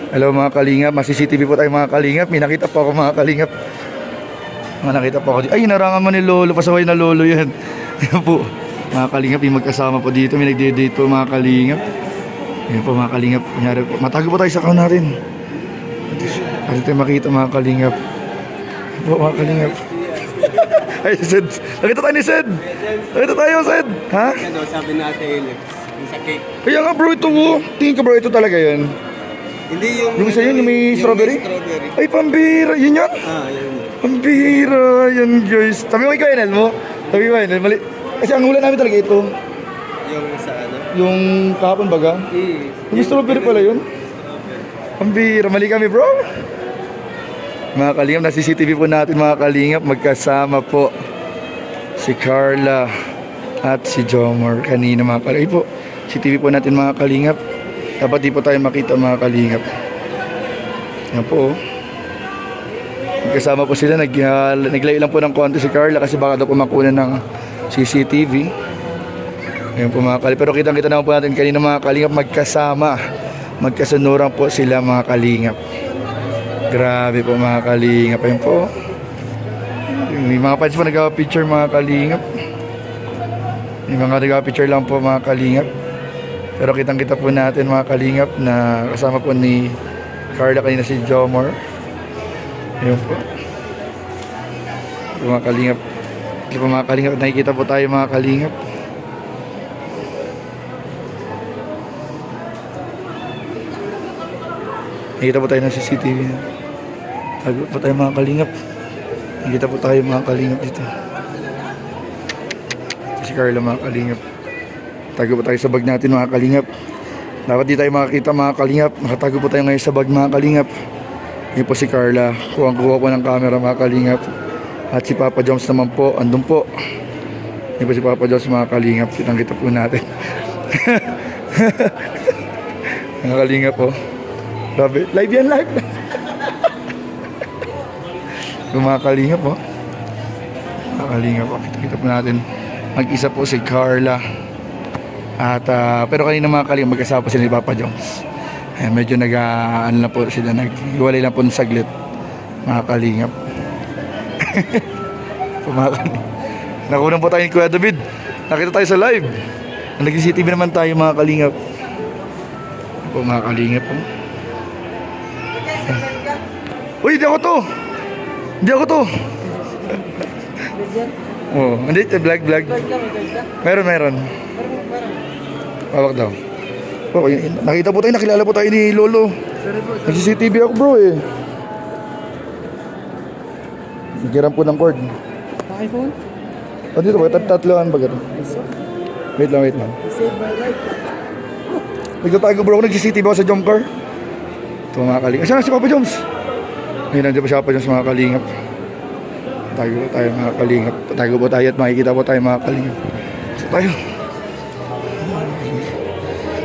Hello mga kalingap, CCTV po tayo mga kalingap. May nakita po ako mga kalingap. Nakita po ako. Ay, narangan mo ni Lolo. Pasaway na Lolo yan. Yan po. Mga kalingap, yung magkasama po dito. May nagde-date po mga kalingap. Yan po mga kalingap. Kunyari po. Matago po tayo sa account natin. Kasi tayo makita mga kalingap. Yan po mga kalingap. Ay, Sed. Nakita tayo ni Sed. Nakita tayo, Sed. Ha? Ano, sabi natin, yung sa cake. Kaya nga bro, ito po. Tingin ka bro, ito talaga yun. Hindi yung... Yung isa yun, yung may strawberry? strawberry. Ay, pambira. Yun yun? Yun. Pambira. Yan guys. Sabi mo ikaw yun, mo? Sabi mo yun, mali. Kasi ang hula namin talaga ito. Yung sa ano? Yung kahapon baga. Yung strawberry pala yun. Pambira. Mali kami bro. Mga kalingap, na CCTV po natin mga kalingap. Magkasama po si Carla at si Jomar. Kanina mga kalingap. Ay po, CCTV po natin mga kalingap. Dapat di po tayo makita mga kalingap. Yan po. Magkasama po sila. Naglayo lang po ng konti si Carla kasi baka daw po makunan ng CCTV. Ayan po mga kalingap. Pero kitang-kita naman po natin kanina mga kalingap. Magkasama. Magkasunuran po sila mga kalingap. Grabe po mga kalingap. Ayan po. May mga fans po nagawa-picture mga kalingap. May mga nagawa-picture lang po mga kalingap. Pero kitang-kita po natin mga kalingap na kasama po ni Carla kanina si Jomar. Ayun po. Mga kalingap. Hindi po mga kalingap. Nakikita po tayo mga kalingap. Nakikita po tayo ng CCTV. Tago po tayo mga kalingap. Nakikita po tayo mga kalingap dito. Si Carla mga kalingap. Tago po tayo sa bag natin mga kalingap. Dapat di tayo makakita mga kalingap. Nakatago po tayo ngayon sa bag mga kalingap. Yan po si Carla. Kuha po ng camera mga kalingap. At si Papa Jones naman po. Andun po. Yan po si Papa Jones mga kalingap. Kitang-kita po natin. Mga kalingap po. Grabe. Live yan, live. Mga kalingap po. Mga kalingap po. Kita po natin. Mag-isa po si Carla. At pero kanina mga kalingap magkasama po sila ni Papa Jones. Medyo ano na po sila, naghiwalay lang po ng saglit. Mga kalingap. Mga kalingap. Nakunan po tayo ni Kuya David. Nakita tayo sa live. Nag-CCTV naman tayo mga kalingap. Po mga kalingap po. Uy, hindi ako to. Hindi ako to. Oh, hindi, vlog. Meron. Hawak daw. Oh, nakita po tayo, nakilala po tayo ni Lolo. Nag-CCTV ako bro eh. Bigyan po ng cord. iPhone? O dito ba? Tatloan ba gano'n? Wait lang. Save my life. Nagtatago bro ako, nag-CCTV ako sa jump car. Ito mga kalingap. Saan si Papa Jones? Ngayon nandiyan pa si Papa Jones mga kalingap. Tago po tayo mga kalingap. Tago po tayo at makikita po tayo mga kalingap. Tayo.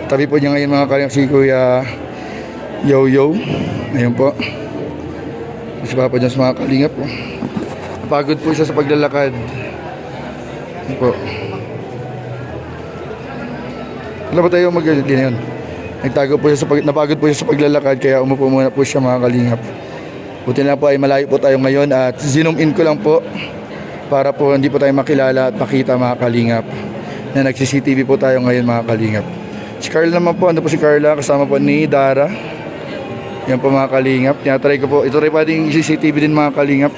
Tabi po niya ngayon mga kalingap si Kuya Yo. Ayun po. Si Papa Jones mga kalingap po. Napagod po siya sa paglalakad. Ayun po. Wala ba tayo mag-edit na yun? Napagod po siya sa paglalakad kaya umupo muna po siya mga kalingap. Buti na po ay malayo po tayo ngayon at zoom in ko lang po para po hindi po tayo makilala at makita mga kalingap na nag-CCTV po tayo ngayon mga kalingap. Si Carla naman po, ano po si Carla kasama po ni Dara. Yan po mga kalingap. Tinatry ko po, ito rin pwedeng CCTV din mga kalingap.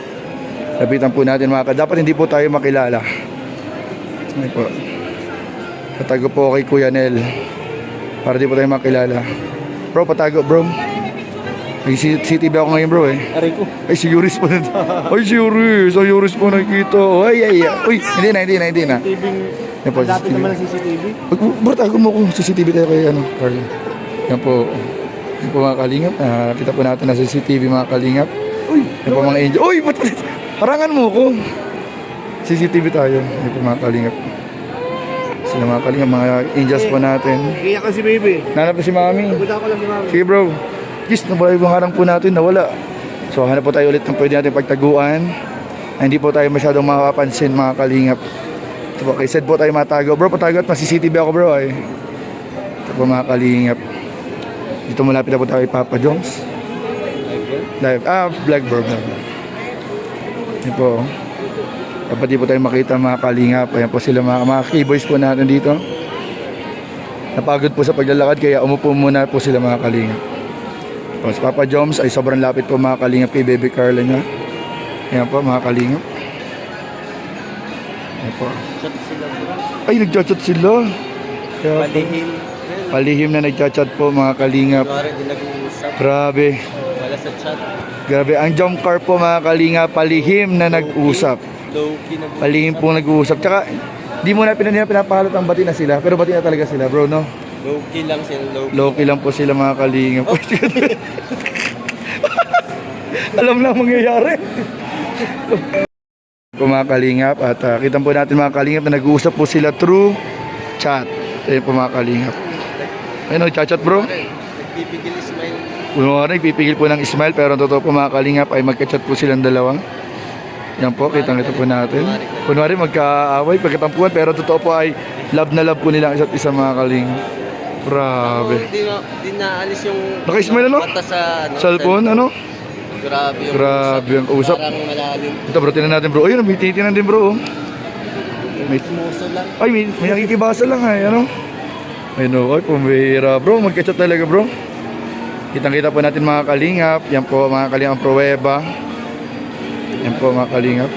Lapitan po natin mga kalingap. Dapat hindi po tayo makilala. Yan po. Patago po kay Kuya Nel para di po tayo makilala. Bro, patago bro. Nag-CCTV ako ngayon bro eh. Aray ko. Ay si Yuris po na. Ay si Yuris po nakikita. Ay. Uy, hindi na. Yan po, Dati CCTV. naman ang CCTV. Bro, tago mo ko. CCTV tayo kay Carla. Yan po. Yan po mga kalingap. Kita po natin na CCTV mga kalingap. Uy, yan po mga angel. Uy, ba't harangan mo ko? CCTV tayo. Yan po mga kalingap. Sila mga kalingap, mga angels po natin. Iyak ka si baby. Nanap na si mami. Pupunta ko lang si mami. Sige bro. Yes, nawala yung harang po natin, nawala. So hanap po tayo ulit ng pwede natin pagtaguan. Hindi po tayo masyadong makapansin mga kalingap. Ito po, kay Sed po tayo matago. Bro, patago at mas-CCTV ako bro ay. Ito po mga kalingap. Dito malapit na po tayo kay Papa Joms. Live. Blackbird na. Yan po. Dapat di po tayo makita mga kalingap. Ayan po sila mga keyboys po natin dito. Napagod po sa paglalakad kaya umupo muna po sila mga kalingap. Si Papa Joms ay sobrang lapit po mga kalingap kay Baby Carla niya. Ayan po mga kalingap. Ayan po. Ay, nagchat-chat sila. Kaya po, palihim na nagchat-chat po mga kalingap. Grabe. Wala sa chat. Grabe. Ang jump car po mga kalingap, palihim na nag-usap. Low-key na. Palihim po nag-uusap. Tsaka, di mo na pinapahalot ang bati na sila. Pero bati na talaga sila bro, no? Low-key lang sila. Low-key lang po sila mga kalingap. Alam na ang mangyayari. Po mga kalingap at kita po natin mga kalingap na nag-uusap po sila through chat. Ayun po mga kalingap. Ayun o, chat bro. Nagpipigil smile. Kunwari, pipigil po ng smile pero totoo po mga kalingap ay magka-chat po silang dalawang. Yan po, kitang-kita po natin. Kunwari magkaaway, pagkatampuan pero totoo po ay love na love po nila ang isa't isa mga kalingap. Grabe. Di naalis yung Naka-smile ano? mata sa Cellphone ano? Grabe yung Grabe ang usap. Parang malalim. Ito bro, tinan natin bro. Ayun, may titinan din bro. May, Sumuso lang. ay, may nakikibasa lang ay, ano? Ay no, ay pumira bro, magka-chat talaga bro. Kitang-kita po natin mga kalingap. Yan po mga kalingap pruweba. Yan po mga kalingap.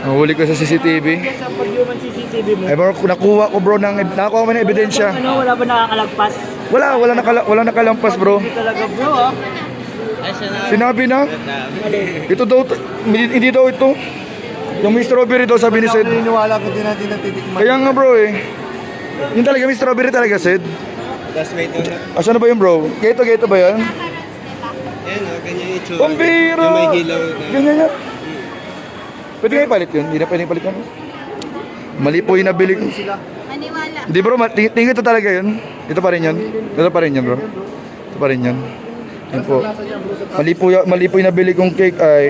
Ang huli ko sa CCTV. Sa pag-human CCTV mo. Ay bro, nakuha ko bro nakakuha ko ng ebidensya. Ano, wala ba nakakalagpas? Wala nakalampas bro. Hindi talaga bro, ah. Ay, siya na. Sinabi na, ito daw, hindi daw ito. Yung may strawberry daw sabi ni Sid. Naniniwala ko din natin natitikman. Kaya nga bro eh. Yung talaga may strawberry talaga Sid. Tapos may ito na. Asan na ba yung bro? Gato ba yan? Ayan o, ganyan yung itsura. Pambira! Yung may hilaw na. Ganyan nga. Pwede nga ipalit yun? Hindi na pwede ipalit yun. Mali po yung nabili ko. Maniwala. Hindi bro, tingin ito talaga yun. Ito pa rin yun. Ito pa rin yun bro. Ito pa rin yun. Yan po. Mali po yung nabili kong cake ay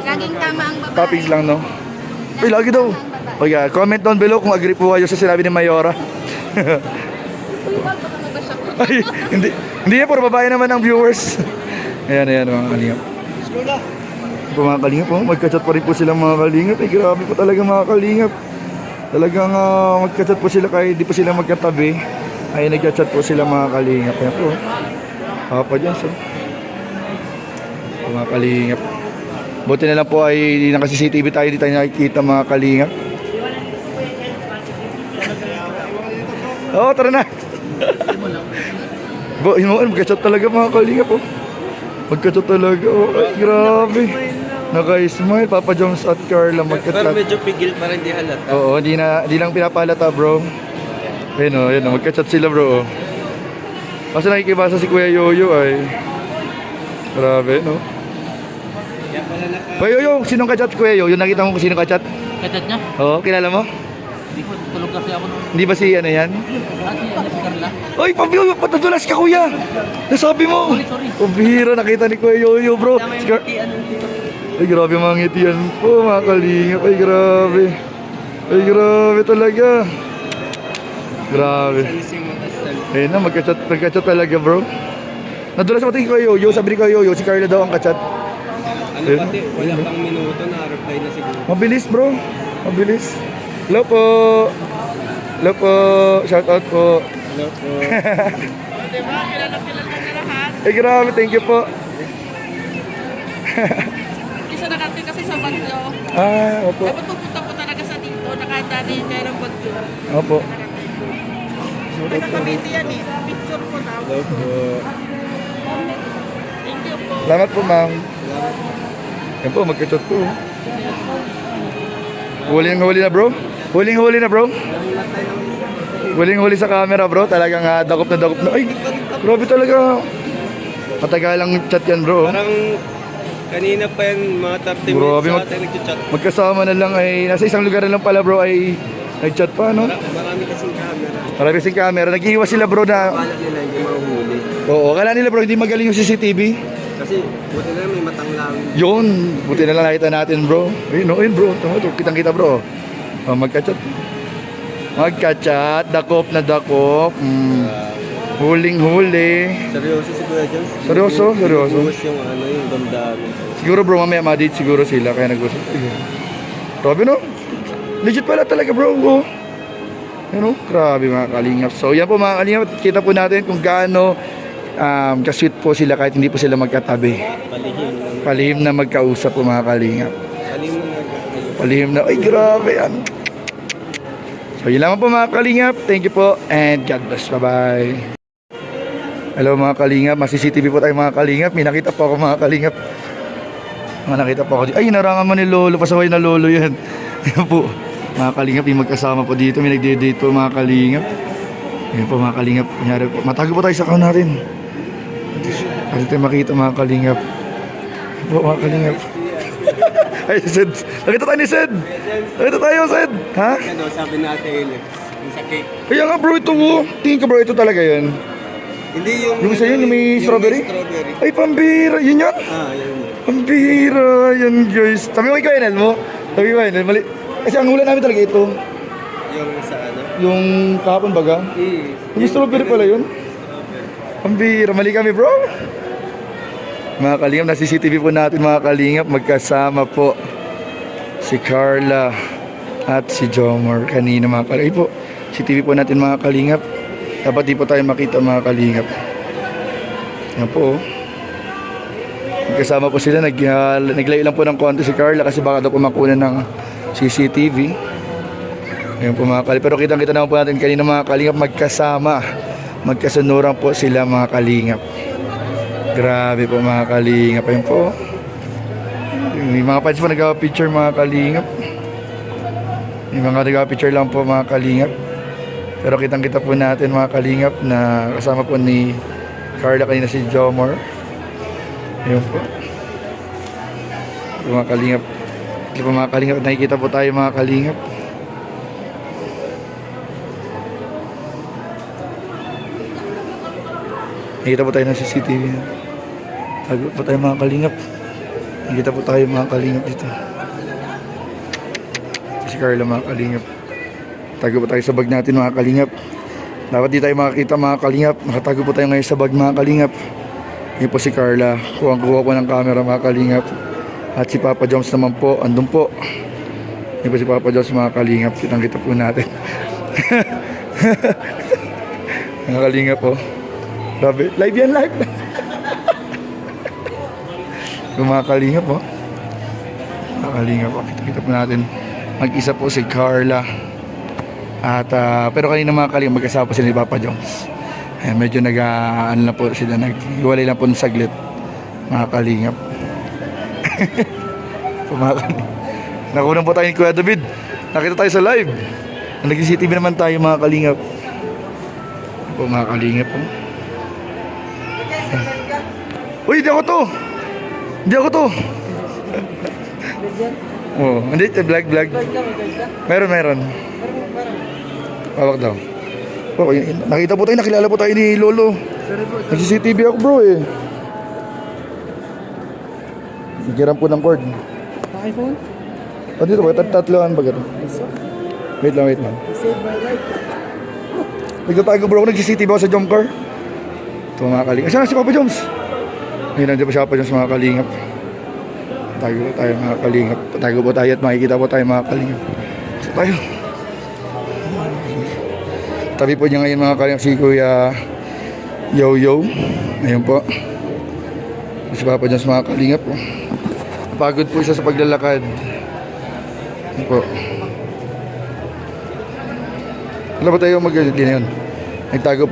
Laging tama ang babae. toppings lang no. Ay, lagi daw. Okay, comment down below kung agree po kayo sa sinabi ni Mayora. Ay, hindi yan, puro babae naman ang viewers. Ayan, mga kalingap. Mga kalingap, magka-chat pa rin po sila mga kalingap. Ay, grabe po talaga mga kalingap. Talagang magka-chat po sila kahit di po sila magkatabi. Ay, nagka-chat po sila mga kalingap. Ayan po. Papa dyan, so. Mga kalingap. Buti na lang po ay naka-CCTV tayo, di tayo nakikita mga kalingap. Oo, tara na. Magka-chat talaga mga kalingap po. Magka-chat talaga. Oh, ay, grabe. Naka-smile. Papa Joms at Carla Pero magka-chat. medyo pigil pa rin di halata. Oo, di lang pinapalata bro. Ayun o, magka-chat sila bro. Kasi nakikibasa si Kuya Yoyo ay. Grabe, no? Kuya Yoyo, sinong ka-chat Kuya Yoyo? Nakita mo kung sinong ka-chat? Kachat niya? Oo, kilala mo? Hindi ko, tulog kasi ako nung... Hindi ba si ano yan? Si Carla. Oy, Pabio, patadulas ka kuya! Nasabi mo! Pabihira, nakita ni Kuya Yoyo bro. Ay, grabe mga ngitian po, mga kalingap. Ay, grabe. Ay, grabe talaga. Grabe. Ayun na, magka-chat talaga bro. Nadulas mo tingin Kuya Yoyo, sabi ni Kuya Yoyo, si Carla daw ang ka-chat. Ano pati, wala pang minuto na reply na siguro. Mabilis bro, mabilis. Hello po. Hello po, shout out po. Hello po. Diba, kilala na lahat. Ay, grabe, thank you po. Isa na natin kasi sa Bagyo. Opo. Dapat pupunta po talaga sa dito. Nakadali yung kaya ng Bagyo. Opo. May nakamiti yan eh. Picture ko na. Hello po. Thank you po. Salamat po, ma'am. Yan po, magka-chat po. Huling-huli na, bro. Huling-huli na, bro. Huling-huli sa camera, bro. Talagang dakop na dakop na. Ay, grabe talaga. Matagal lang chat yan, bro. Parang kanina pa yan, mga 30 Grabe, minutes sa atin nag-chat. Magkasama na lang ay, nasa isang lugar na lang pala, bro, ay nag-chat pa, no? Marami kasing camera. Marami kasing camera. Nag-iiwas sila, bro, na... Akala nila hindi mahuli. Oo, akala nila, bro, hindi magaling yung CCTV. Kasi buti na may matang lang. Yun, buti na lang nakita natin bro. Ayun, no, ayun bro, tama to, kitang-kita bro. Magka-chat. Magka-chat, dakop na dakop. Huling-huli. Seryoso si Kuya Jones. Seryoso? Seryoso? Buhos yung yung damdamin. Siguro bro, mamaya ma-date siguro sila kaya nag-usap. Grabe no? Legit pala talaga bro. Oh. Ano? Grabe mga kalingap. So yan po mga kalingap, kita po natin kung gaano kasweet po sila kahit hindi po sila magkatabi. Palihim na magkausap po mga kalingap. Palihim na, ay grabe yan. So yun lang po mga kalingap. Thank you po and God bless. Bye-bye. Hello mga kalingap, mas-CCTV po tayo mga kalingap. May nakita po ako mga kalingap. Nakita po ako dito. Ay, narangan mo ni Lolo. Pasaway na Lolo yan. Ayan po. Mga kalingap, yung magkasama po dito. May nagde-date po mga kalingap. Ayan po mga kalingap. Kunyari po. Matago po tayo sa account natin. Kasi tayo makita mga kalingap. Ayan po mga kalingap. Ay, Sed. Nakita tayo ni Sed. Nakita tayo, Sed. Ha? Ano, sabi natin, yung sa cake. Kaya nga bro, ito po. Tingin ka bro, ito talaga yun. Hindi yung... Yung isa yun, yung may strawberry? strawberry. Ay, pambira. Yun yun. Yun. Pambira. Yan guys. Sabi mo ikaw, Enel mo? Sabi mo, Enel. Mali. Kasi ang hula namin talaga ito. Yung sa ano? Yung kahapon baga. Yung strawberry pala yun. Pambira. Mali kami bro. Mga kalingap, na CCTV po natin mga kalingap. Magkasama po si Carla at si Jomar. Kanina mga kalingap. Ay po, CCTV po natin mga kalingap. Dapat di po tayo makita mga kalingap. Yan po. Magkasama po sila. Naglayo lang po ng konti si Carla kasi baka daw po makunan ng CCTV. Ayan po mga kalingap. Pero kitang-kita naman po natin kanina mga kalingap magkasama. Magkasunuran po sila mga kalingap. Grabe po mga kalingap. Ayan po. May mga fans po nagawa-picture mga kalingap. May mga nagawa-picture lang po mga kalingap. Pero kitang-kita po natin mga kalingap na kasama po ni Carla kanina si Jomar. Ayun po. Mga kalingap. Hindi po mga kalingap. Nakikita po tayo mga kalingap. Nakikita po tayo ng CCTV. Tago po tayo mga kalingap. Nakikita po tayo mga kalingap dito. Si Carla mga kalingap. Tago po tayo sa bag natin mga kalingap. Dapat di tayo makakita mga kalingap. Nakatago po tayo ngayon sa bag mga kalingap. Yan po si Carla. Kuha po ng camera mga kalingap. At si Papa Jones naman po. Andun po. Yan po si Papa Jones mga kalingap. Kitang-kita po natin. Mga kalingap po. Grabe. Live yan, live. Yung mga kalingap po. Mga kalingap po. Kita po natin. Mag-isa po si Carla. At pero kanina mga kalingap magkasama po sila ni Papa Jones. Medyo ano na po sila, naghiwalay lang po ng saglit. Mga kalingap. Mga kalingap. Nakunan po tayo ni Kuya David. Nakita tayo sa live. Nag-CCTV naman tayo mga kalingap. Po mga kalingap po. Uy, hindi ako to. Hindi ako to. Oh, hindi, vlog. Meron. Hawak daw. Oh, nakita po tayo, nakilala po tayo ni Lolo. Nag-CCTV ako bro eh. Nagiran po ng cord. iPhone? O dito ba? Tatloan ba gano'n? Wait lang. Save my life. Nagtatago bro ako, nag-CCTV ako sa jump car. Ito mga kalingap. Saan si Papa Jones? Ngayon nandiyan pa si Papa Jones mga kalingap. Tago po tayo mga kalingap. Tago po tayo at makikita po tayo mga kalingap. So tayo. Tabi po niya ngayon mga kalingap si Kuya Yo-Yo. Ayun po. Si Papa Jones mga kalingap po. Pagod po siya sa paglalakad. Ayun po. Wala ba tayo mag-edit na yun? Napagod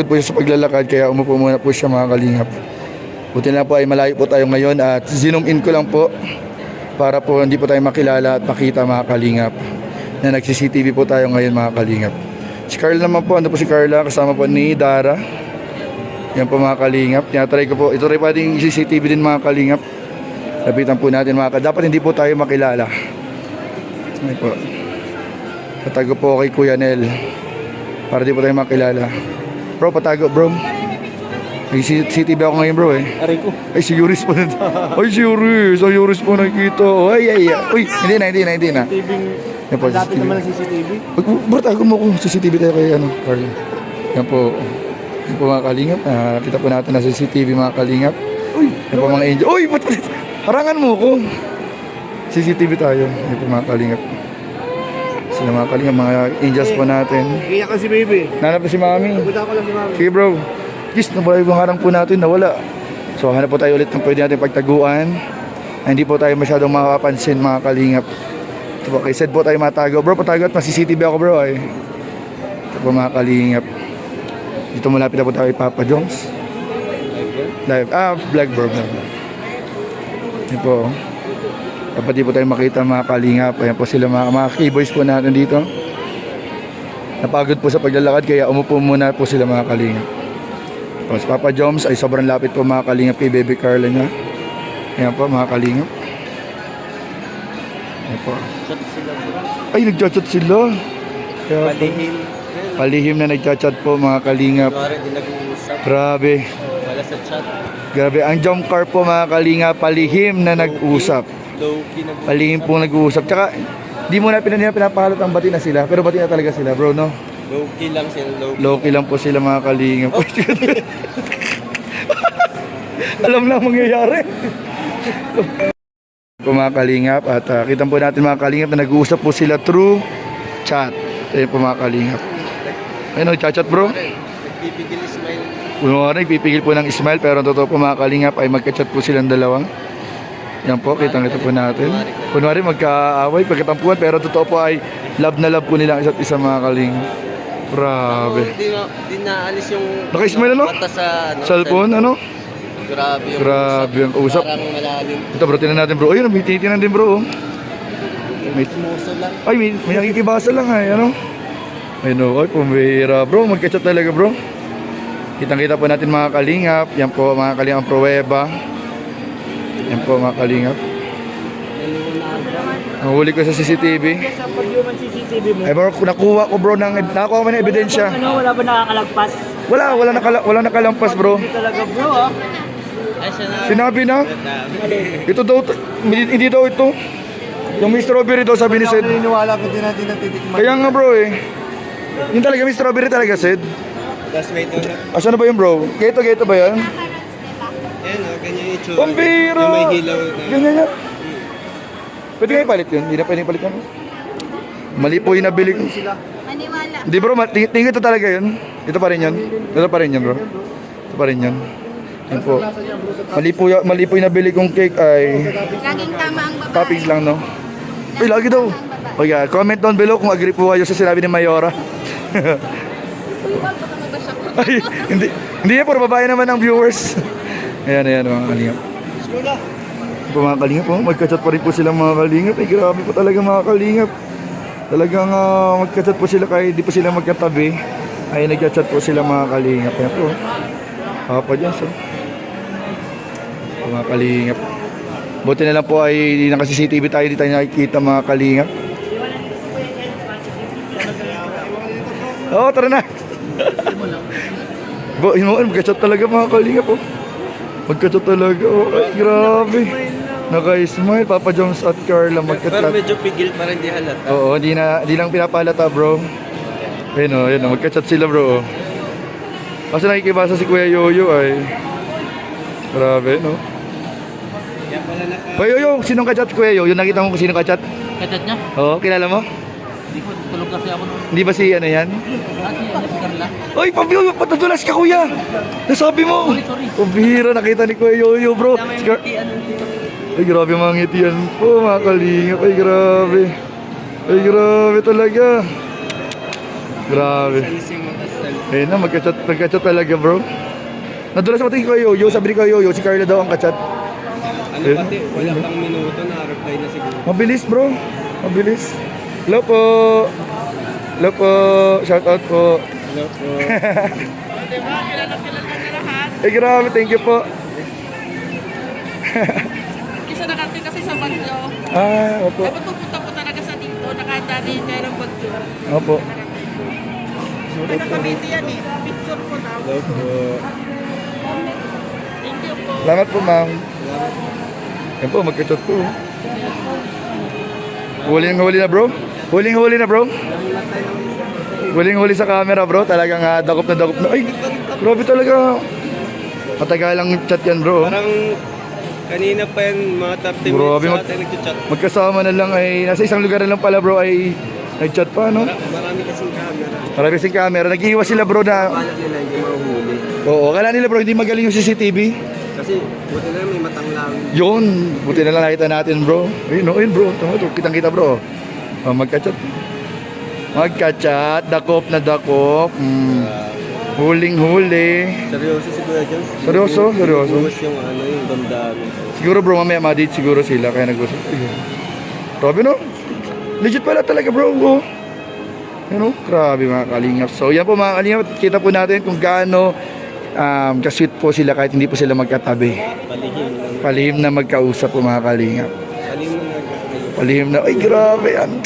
po siya sa paglalakad kaya umupo muna po siya mga kalingap. Buti na po ay malayo po tayo ngayon at zoom in ko lang po para po hindi po tayo makilala at makita mga kalingap na nag-CCTV po tayo ngayon mga kalingap. Si Carla naman po, ano po si Carla kasama po ni Dara. Yan po mga kalingap. Tinatry ko po, ito rin pwedeng CCTV din mga kalingap. Lapitan po natin mga kalingap. Dapat hindi po tayo makilala. Yan po. Patago po kay Kuya Nel para di po tayo makilala. Bro, patago bro. May CCTV ako ngayon bro eh. Aray ko. Ay si Yuris po na. Ay si Yuris. Ay Yuris po nakikita. Ay. Uy, hindi na. Yan po, Dati naman ang CCTV. bro, tago mo ko. CCTV tayo kay ano, Carla. Yan po. Yan po mga kalingap. Kita po natin na sa CCTV mga kalingap. Yan po mga angel. Uy! Ba't harangan mo ko? CCTV tayo. Yan po mga kalingap. Sila mga kalingap, mga angels po natin. Iyak ka si baby. Nanap na si mami. Punta ko lang si mami. Okay bro. Yes, nawala yung harang po natin. Nawala. So hanap po tayo ulit ng pwede natin pagtaguan. Hindi po tayo masyadong makapansin mga kalingap. Ito po, kay Sed po tayo matago. Bro, patago at masisitv ako bro ay. Ito po mga kalingap. Dito malapit na po tayo kay Papa Jones. Live. Vlog bro. Ito po. Dapat di po tayo makita mga kalingap. Ayan po sila mga keyboys po natin dito. Napagod po sa paglalakad kaya umupo muna po sila mga kalingap. So, si Papa Jones ay sobrang lapit po mga kalingap kay Baby Carla niya. Ayan po mga kalingap. Ayan po. Ay, nagchat-chat sila. Kaya po, Palihim. palihim na nagchat-chat po mga kalingap. Kunwari, di nag-uusap. Grabe. Wala sa chat. Grabe. Ang jump car po mga kalingap, palihim na nag-usap. Low-key nag-uusap. Palihim po nag-uusap. Tsaka, di mo na pinapahalot ang bati na sila. Pero bati na talaga sila bro, no? Low-key lang sila. Low-key. Low-key lang po sila mga kalingap. Alam na ang mangyayari. Po mga kalingap at kita po natin mga kalingap na nag-uusap po sila through chat. Ayun po mga kalingap. Ayun, chat bro. Nagpipigil smile. Kunwari, pipigil po ng smile pero ang totoo po mga kalingap ay magka-chat po silang dalawa. Yan po, kitang-kita po natin. Kunwari magkaaway, pagkatampuan pero totoo po ay love na love po nila ang isa't isa mga kalingap. Grabe. Di naalis yung Naka-smile ano? mata sa Cellphone ano? Grabe yung Grabe ang usap. Parang malalim. Ito bro, tinan natin bro. Ayun, may titinan din bro. May, Sumuso lang. ay, may nakikibasa lang ay, ano? Ayun o, ay, pumira bro. Magkachat talaga bro. Kitang-kita po natin mga kalingap. Yan po mga kalingap pruweba. Yan po mga kalingap. Ang huli ko sa CCTV. Sa pag-human CCTV mo. Ay bro, nakuha ko bro nakakuha ko ng ebidensya. Ano, wala ba nakakalagpas? Wala nakalampas bro. Hindi talaga bro ah. Ay, siya na. Sinabi na. Ito daw, hindi daw ito. Yung may strawberry daw sabi ni Sed. Naniniwala ko din natin natitikman. Kaya nga bro eh. Yung talaga may strawberry talaga Sed. Tapos may ito na. Asan na ba yun bro? Geto ba yan? Ayan o, ganyan yung itsura. Pambira! Yung may hilaw na. Ganyan nga. Pwede nga ipalit yun? Hindi na pwede ipalit yun. Mali po yung nabili ko. Maniwala. Hindi bro, tingin ito talaga yun. Ito pa rin yun. Ito pa rin yun bro. Ito pa rin yun. Yan po. Mali po yung nabili kong cake ay Laging tama ang babae. toppings lang no. Uy, lagi daw. Okay, comment down below kung agree po kayo sa sinabi ni Mayora. Ay, hindi yan, puro babae naman ang viewers. Ayan, mga kalingap. Po mga kalingap, magka-chat pa rin po sila mga kalingap. Ay, grabe po talaga mga kalingap. Talagang magka-chat po sila kahit di po sila magkatabi. Ay, nagka-chat po sila mga kalingap. Ayan po. Papa dyan, so. Po mga kalingap. Buti na lang po ay naka-CCTV tayo, di tayo nakikita mga kalingap. Oo, tara na. Magka-chat talaga mga kalingap oh. Magka-chat talaga oh. Ay, grabe. Naka-smile, Papa Jones at Carla Pero magka-chat. medyo pigil pa rin di halata. Oo, di lang pinapahalata bro. Ayun o, magka-chat sila bro oh. Kasi nakikibasa si Kuya Yoyo ay. Grabe no. Kaya pala Kuya Yoyo, sinong ka-chat Kuya Yoyo? Nakita mo kung sinong ka-chat? Katat niya? Oo, kilala mo? Hindi ko, tulog kasi ako nung Hindi ba si ano yan? si Carla. Oy, Pabio, patadulas ka kuya. Nasabi mo. Sorry. Pabira, nakita ni Kuya Yoyo bro. Ay, grabe mga ngitian po, mga kalingap. Ay, grabe. Ay, grabe talaga. Grabe. Ayun na, magka-chat talaga bro. Nadulas mo tingin Kuya Yoyo, sabi ni Kuya Yoyo, si Carla daw ang ka-chat. Ano pati, wala pang minuto na reply na siguro. Mabilis bro, mabilis. Hello po. Hello po, shout out po. Hello po. Diba? Kilala na lahat. Ay, grabe, thank you po. Isa nakating kasi sa Bagyo. Opo. Dapat pupunta po talaga sa dito. Nakadali ng Bagyo. Opo. Nagkakamiti yan eh. Picture po na. Hello po. Thank you po. Salamat po, ma'am. Yan po, magka-chat po. Huling-huli na, bro. Huling-huli na, bro. Huling-huli sa camera, bro. Talagang dakop na. Ay, Grabe talaga. Matagalang chat yan bro. Parang kanina pa yan, mga 30 Grabe, minutes sa atin nag-chat. Magkasama na lang ay nasa isang lugar na lang pala bro ay nag-chat pa no. Marami kasing camera. Marami kasing camera. Nag-iiwas sila bro na. Akala nila hindi mahuli. Oo, akala nila bro hindi magaling yung CCTV. Kasi buti na may matang lang. Yun, buti na lang nakita natin bro. Ayun, no, ayun bro. Tama to, kitang-kita bro. Magka-chat. Magka-chat, dakop na dakop. Huling-huli. Seryoso si Kuya Jones. Seryoso? Seryoso? Buhos yung ano, yung damdamin. Siguro bro, mamaya ma-date siguro sila kaya nag-usap. Ayun. Grabe no? Legit pala talaga bro. Oh. Ano? Grabe mga kalingap. So yan po mga kalingap, kita po natin kung gaano kasweet po sila kahit hindi po sila magkatabi. Palihim na magkausap po mga kalingap. Palihim na, ay grabe yan.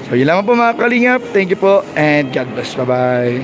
So yun lamang po mga kalingap. Thank you po and God bless. Bye bye.